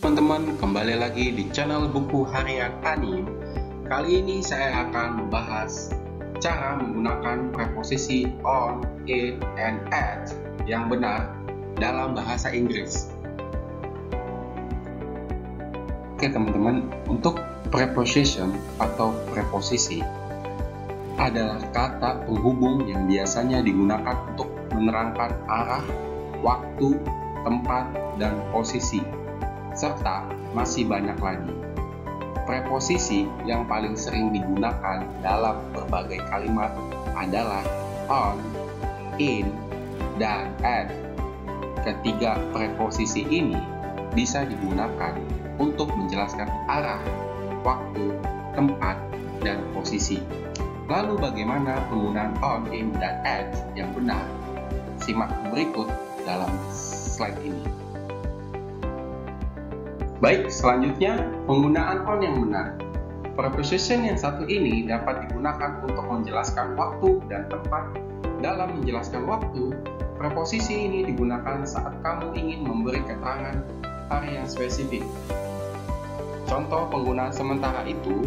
Teman-teman, kembali lagi di channel Buku Harian Anim. Kali ini saya akan membahas cara menggunakan preposisi on, in, and at yang benar dalam bahasa Inggris. Oke teman-teman, untuk preposition atau preposisi adalah kata penghubung yang biasanya digunakan untuk menerangkan arah, waktu, tempat, dan posisi, serta masih banyak lagi. Preposisi yang paling sering digunakan dalam berbagai kalimat adalah on, in, dan at. Ketiga preposisi ini bisa digunakan untuk menjelaskan arah, waktu, tempat, dan posisi. Lalu bagaimana penggunaan on, in, dan at yang benar? Simak berikut dalam slide ini. Baik, selanjutnya penggunaan on yang benar. Preposition yang satu ini dapat digunakan untuk menjelaskan waktu dan tempat. Dalam menjelaskan waktu, preposisi ini digunakan saat kamu ingin memberi keterangan hari yang spesifik. Contoh penggunaan sementara itu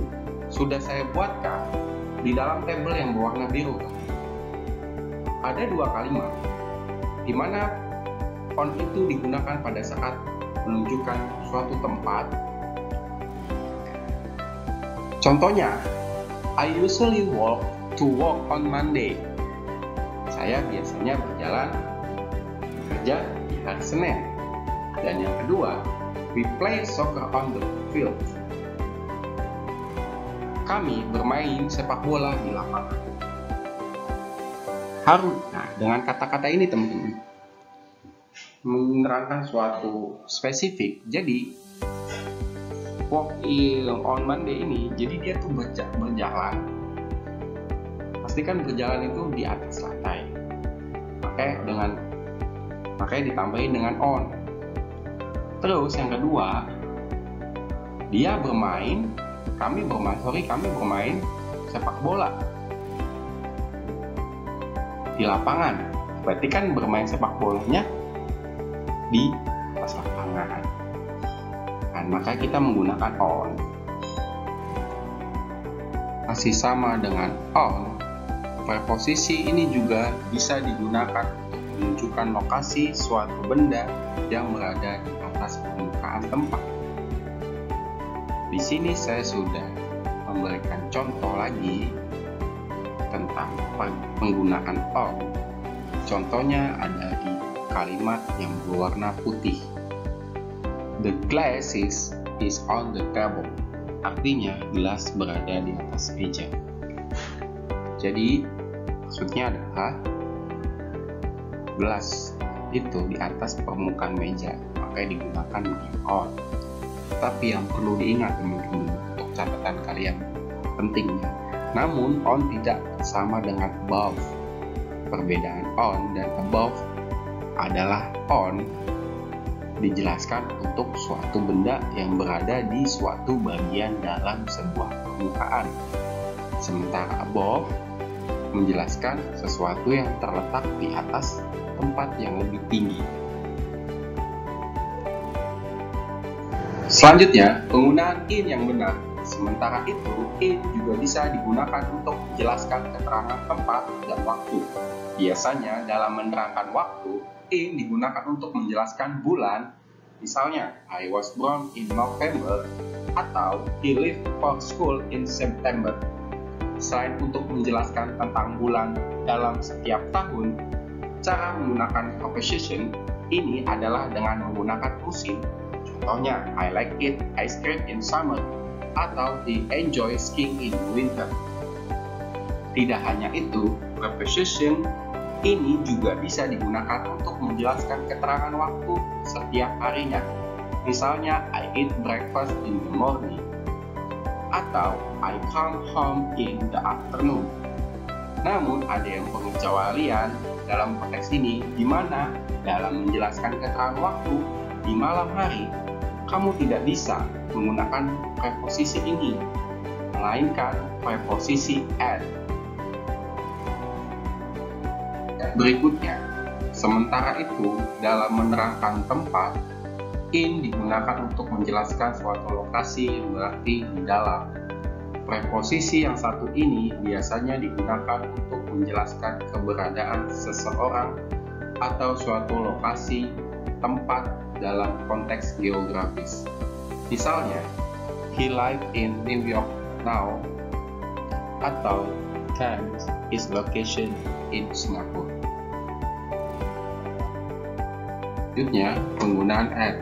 sudah saya buatkan di dalam tabel yang berwarna biru. Ada dua kalimat di mana on itu digunakan pada saat menunjukkan suatu tempat. Contohnya, I usually walk to work on Monday. Saya biasanya berjalan bekerja di hari Senin. Dan yang kedua, we play soccer on the field. Kami bermain sepak bola di lapangan. Nah, dengan kata-kata ini teman-teman menerangkan suatu spesifik. Jadi walk on Monday ini, jadi dia tuh berjalan. Pastikan berjalan itu di atas lantai. Makanya ditambahin dengan on. Terus yang kedua, kami bermain sepak bola di lapangan. Berarti kan bermain sepak bolanya di atas lapangan. Dan maka kita menggunakan on. Masih sama dengan on, preposisi ini juga bisa digunakan untuk menunjukkan lokasi suatu benda yang berada di atas permukaan tempat. Di sini saya sudah memberikan contoh lagi tentang penggunaan on. Contohnya ada di kalimat yang berwarna putih. The glass is on the table. Artinya gelas berada di atas meja. Jadi maksudnya adalah gelas itu di atas permukaan meja, makanya digunakan dengan on. Tapi yang perlu diingat teman-teman, untuk catatan kalian pentingnya, namun on tidak sama dengan above. Perbedaan on dan above adalah on dijelaskan untuk suatu benda yang berada di suatu bagian dalam sebuah permukaan, sementara above menjelaskan sesuatu yang terletak di atas tempat yang lebih tinggi. Selanjutnya, penggunaan in yang benar. Sementara itu, in juga bisa digunakan untuk menjelaskan keterangan tempat dan waktu. Biasanya dalam menerangkan waktu, in digunakan untuk menjelaskan bulan. Misalnya, I was born in November, atau he left for school in September. Selain untuk menjelaskan tentang bulan dalam setiap tahun, cara menggunakan preposition ini adalah dengan menggunakan musim. Contohnya, I like it ice cream in summer, atau he enjoy skiing in winter. Tidak hanya itu, preposition ini juga bisa digunakan untuk menjelaskan keterangan waktu setiap harinya. Misalnya, I eat breakfast in the morning, atau I come home in the afternoon. Namun ada yang pengecualian dalam konteks ini, di mana dalam menjelaskan keterangan waktu di malam hari, kamu tidak bisa menggunakan preposisi ini, melainkan preposisi at. Berikutnya, sementara itu dalam menerangkan tempat, In digunakan untuk menjelaskan suatu lokasi yang berarti di dalam. Preposisi yang satu ini biasanya digunakan untuk menjelaskan keberadaan seseorang atau suatu lokasi, tempat dalam konteks geografis. Misalnya, he lives in New York now, atau that is location in Singapore. Selanjutnya, penggunaan at.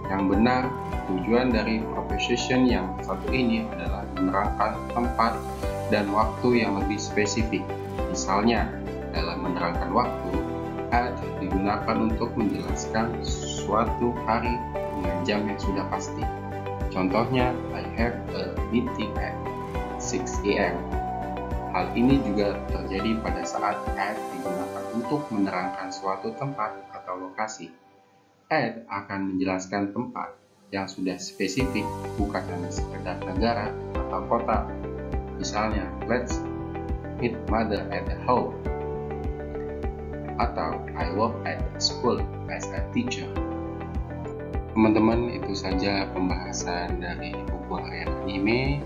Yang benar, tujuan dari preposition yang satu ini adalah menerangkan tempat dan waktu yang lebih spesifik. Misalnya, dalam menerangkan waktu, at digunakan untuk menjelaskan suatu hari dengan jam yang sudah pasti. Contohnya, I have a meeting at 6 a.m. Hal ini juga terjadi pada saat at digunakan untuk menerangkan suatu tempat atau lokasi. At akan menjelaskan tempat yang sudah spesifik, bukan hanya sekedar negara atau kota. Misalnya, let's meet mother at the home, atau I work at school as a teacher. Teman-teman, itu saja pembahasan dari buku harian anime.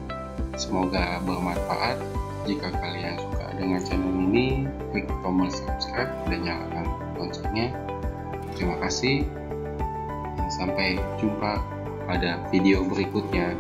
Semoga bermanfaat. Jika kalian suka dengan channel ini, klik tombol subscribe dan nyalakan loncengnya. Terima kasih. Sampai jumpa pada video berikutnya.